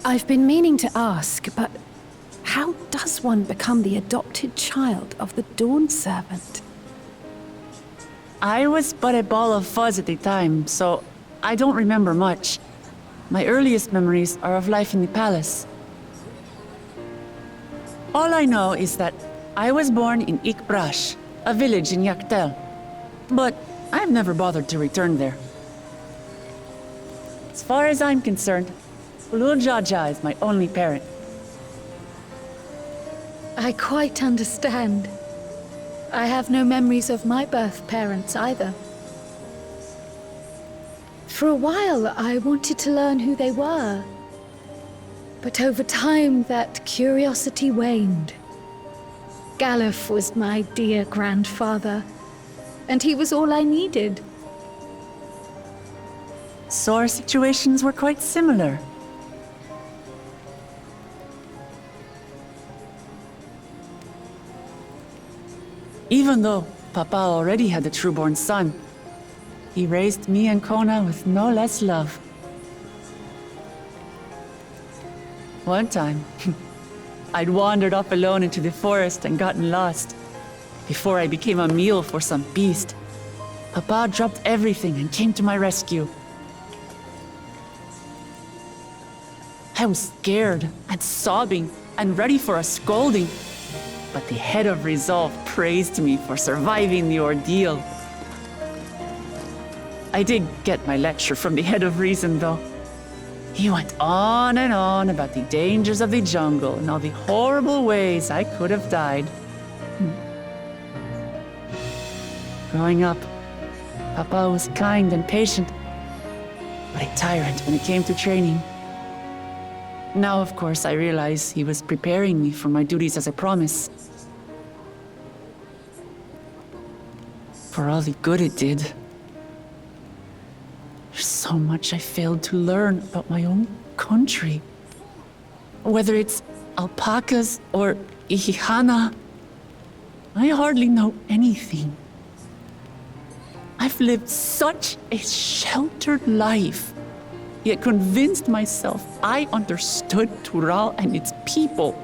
I've been meaning to ask, but how does one become the adopted child of the Dawn Servant? I was but a ball of fuzz at the time, so I don't remember much. My earliest memories are of life in the palace. All I know is that I was born in Ikbrash, a village in Yaktel. But I've never bothered to return there. As far as I'm concerned, Ulul Jaja is my only parent. I quite understand. I have no memories of my birth parents either. For a while, I wanted to learn who they were. But over time, that curiosity waned. Galuf was my dear grandfather, and he was all I needed. So our situations were quite similar. Even though Papa already had a true-born son, he raised me and Kona with no less love. One time, I'd wandered off alone into the forest and gotten lost. Before I became a meal for some beast, Papa dropped everything and came to my rescue. I was scared and sobbing and ready for a scolding. But the head of resolve praised me for surviving the ordeal. I did get my lecture from the head of reason, though. He went on and on about the dangers of the jungle and all the horrible ways I could have died. Growing up, Papa was kind and patient, but a tyrant when it came to training. Now, of course, I realize he was preparing me for my duties as a promise. For all the good it did. There's so much I failed to learn about my own country. Whether it's alpacas or Ihihana, I hardly know anything. I've lived such a sheltered life, yet convinced myself I understood Tural and its people.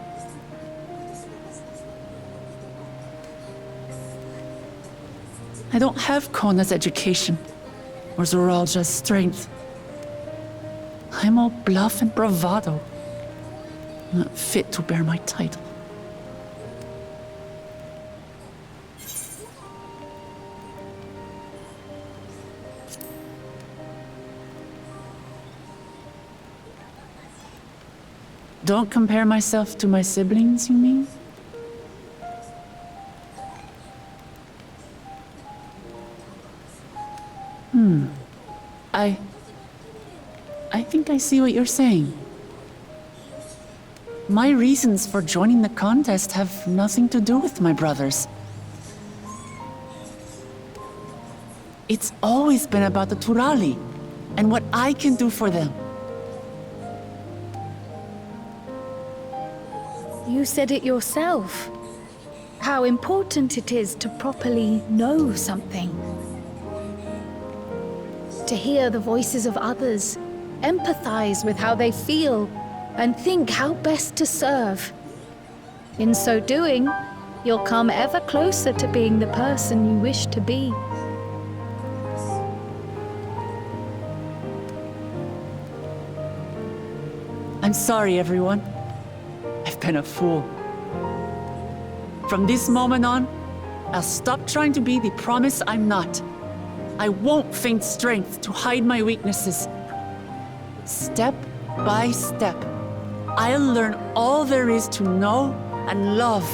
I don't have Kona's education, or Zoralja's strength. I'm all bluff and bravado, not fit to bear my title. Don't compare myself to my siblings, you mean? I think I see what you're saying. My reasons for joining the contest have nothing to do with my brothers. It's always been about the Turali and what I can do for them. You said it yourself. How important it is to properly know something. To hear the voices of others, empathize with how they feel, and think how best to serve. In so doing, you'll come ever closer to being the person you wish to be. I'm sorry, everyone. I've been a fool. From this moment on, I'll stop trying to be the promise I'm not. I won't feign strength to hide my weaknesses. Step by step, I'll learn all there is to know and love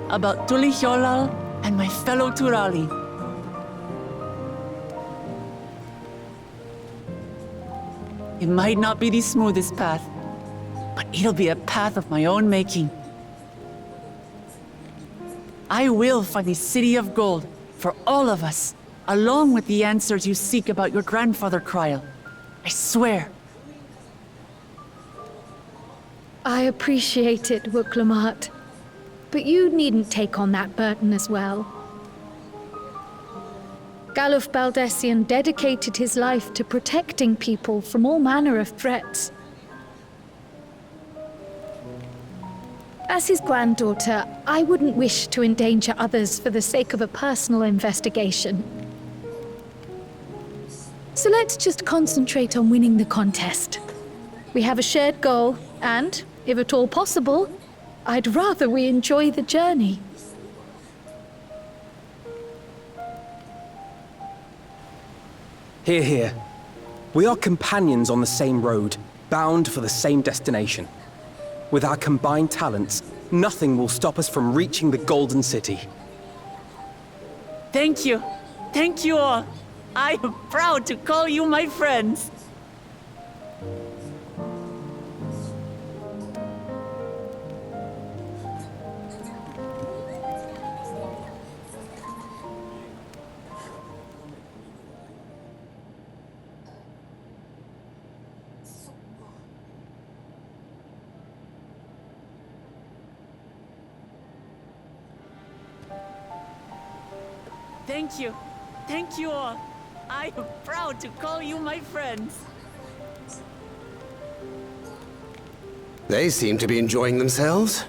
about Tulihyolal and my fellow Turali. It might not be the smoothest path, but it'll be a path of my own making. I will find the City of Gold for all of us, along with the answers you seek about your grandfather, Kryl. I swear. I appreciate it, Wuklamat. But you needn't take on that burden as well. Galuf Baldessian dedicated his life to protecting people from all manner of threats. As his granddaughter, I wouldn't wish to endanger others for the sake of a personal investigation. So let's just concentrate on winning the contest. We have a shared goal, and, if at all possible, I'd rather we enjoy the journey. Hear, hear. We are companions on the same road, bound for the same destination. With our combined talents, nothing will stop us from reaching the Golden City. Thank you. Thank you all. I am proud to call you my friends. Thank you. Thank you all. I am proud to call you my friends. They seem to be enjoying themselves.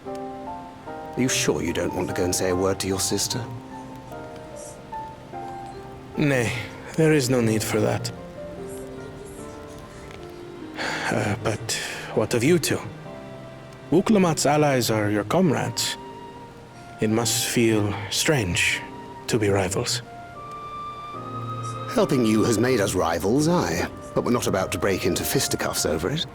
Are you sure you don't want to go and say a word to your sister? Nay, there is no need for that. But what of you two? Wuklamat's allies are your comrades. It must feel strange to be rivals. Helping you has made us rivals, aye. But we're not about to break into fisticuffs over it.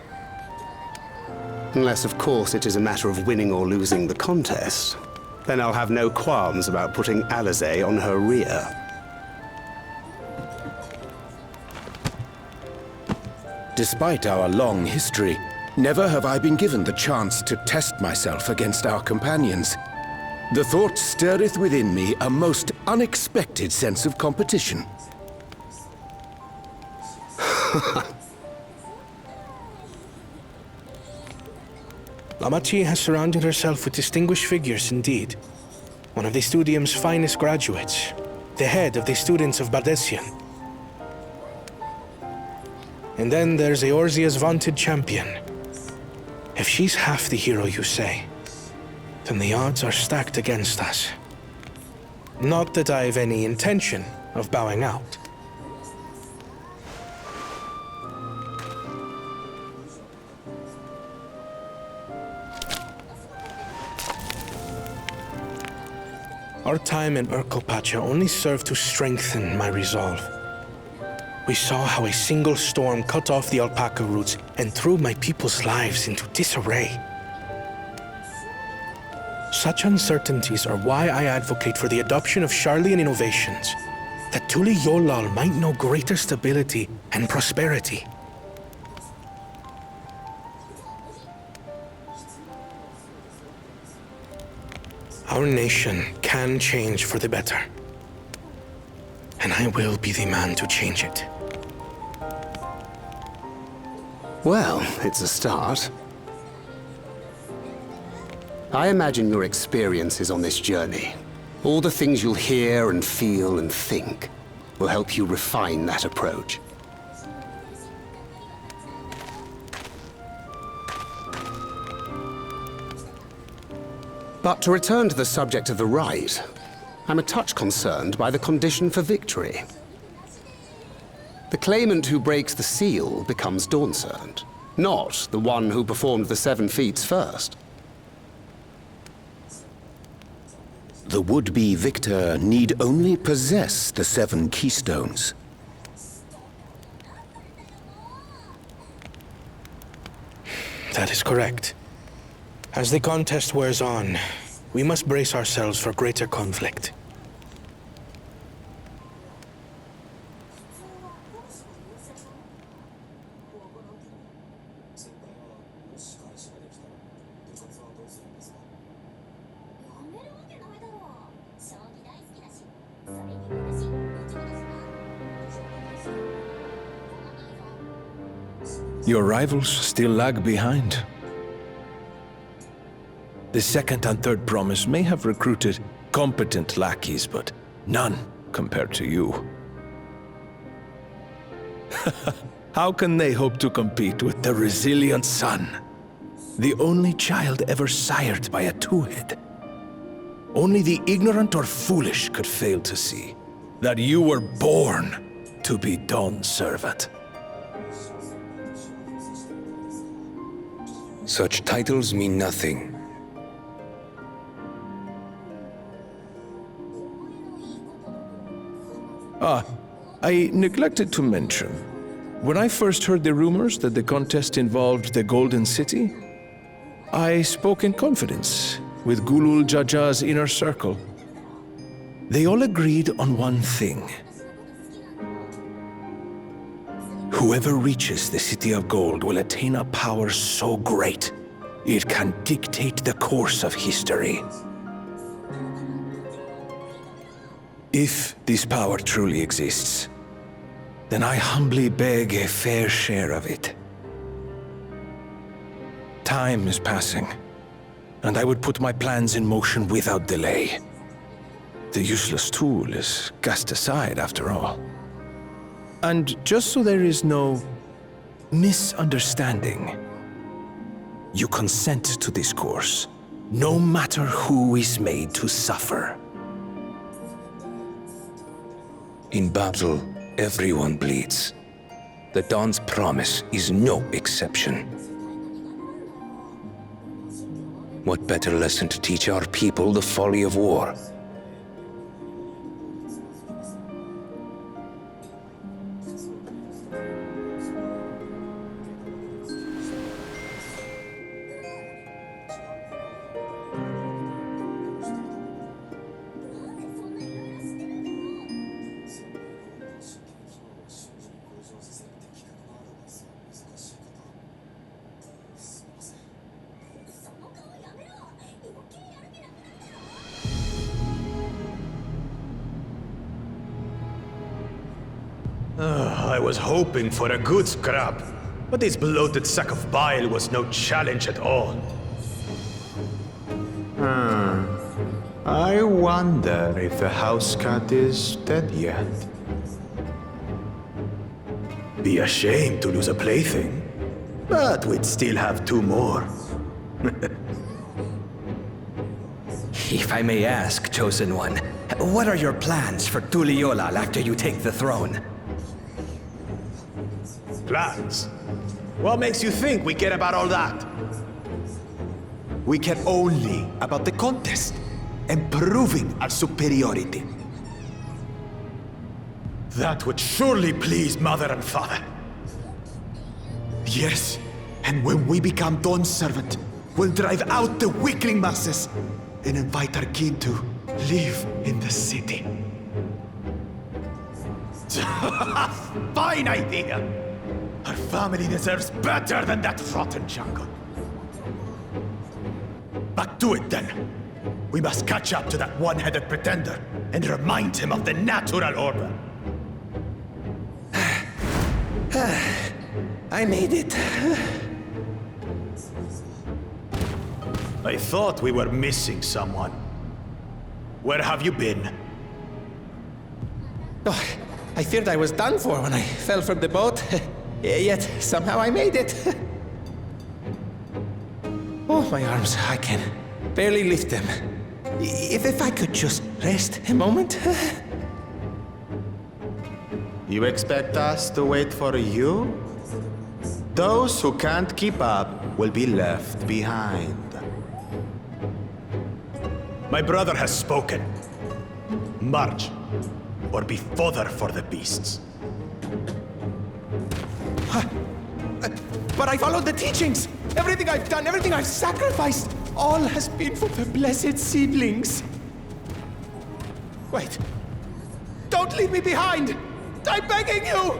Unless, of course, it is a matter of winning or losing the contest. Then I'll have no qualms about putting Alizé on her rear. Despite our long history, never have I been given the chance to test myself against our companions. The thought stirreth within me a most unexpected sense of competition. Lamachi has surrounded herself with distinguished figures indeed. One of the Studium's finest graduates, the head of the students of Bardessian. And then there's Eorzea's vaunted champion. If she's half the hero you say, then the odds are stacked against us. Not that I have any intention of bowing out. Our time in Urkelpacha only served to strengthen my resolve. We saw how a single storm cut off the alpaca roots and threw my people's lives into disarray. Such uncertainties are why I advocate for the adoption of Sharlayan innovations, that Tuli Yolal might know greater stability and prosperity. Our nation can change for the better. And I will be the man to change it. Well, it's a start. I imagine your experiences on this journey, all the things you'll hear and feel and think, will help you refine that approach. But to return to the subject of the rite, I'm a touch concerned by the condition for victory. The claimant who breaks the seal becomes Dawn Servant, not the one who performed the 7 feats first. The would-be victor need only possess the 7 keystones. That is correct. As the contest wears on, we must brace ourselves for greater conflict. Your rivals still lag behind. The second and third promise may have recruited competent lackeys, but none compared to you. How can they hope to compete with the resilient sun? the only child ever sired by a two-head. Only the ignorant or foolish could fail to see that you were born to be Dawn's servant. Such titles mean nothing. I neglected to mention. When I first heard the rumors that the contest involved the Golden City, I spoke in confidence with Gulul Jaja's inner circle. They all agreed on one thing. Whoever reaches the City of Gold will attain a power so great, it can dictate the course of history. If this power truly exists, then I humbly beg a fair share of it. Time is passing, and I would put my plans in motion without delay. The useless tool is cast aside after all. And just so there is no misunderstanding, you consent to this course, no matter who is made to suffer. In battle, everyone bleeds. The Dawn's promise is no exception. What better lesson to teach our people the folly of war? I was hoping for a good scrap, but this bloated sack of bile was no challenge at all. I wonder if the house cat is dead yet. Be a shame to lose a plaything, but we'd still have two more. If I may ask, Chosen One, what are your plans for Tuliyollal after you take the throne? Plans? What makes you think we care about all that? We care only about the contest and proving our superiority. That would surely please Mother and Father. Yes, and when we become Dawn's servant, we'll drive out the weakling masses and invite our kin to live in the city. Fine idea! Our family deserves better than that rotten jungle. Back to it then. We must catch up to that one-headed pretender and remind him of the natural order. I made it. I thought we were missing someone. Where have you been? Oh, I feared I was done for when I fell from the boat. Yet, somehow I made it. Oh, my arms, I can barely lift them. If I could just rest a moment. You expect us to wait for you? Those who can't keep up will be left behind. My brother has spoken. March, or be fodder for the beasts. But I followed the teachings! Everything I've done, everything I've sacrificed, all has been for the blessed seedlings. Wait. Don't leave me behind! I'm begging you!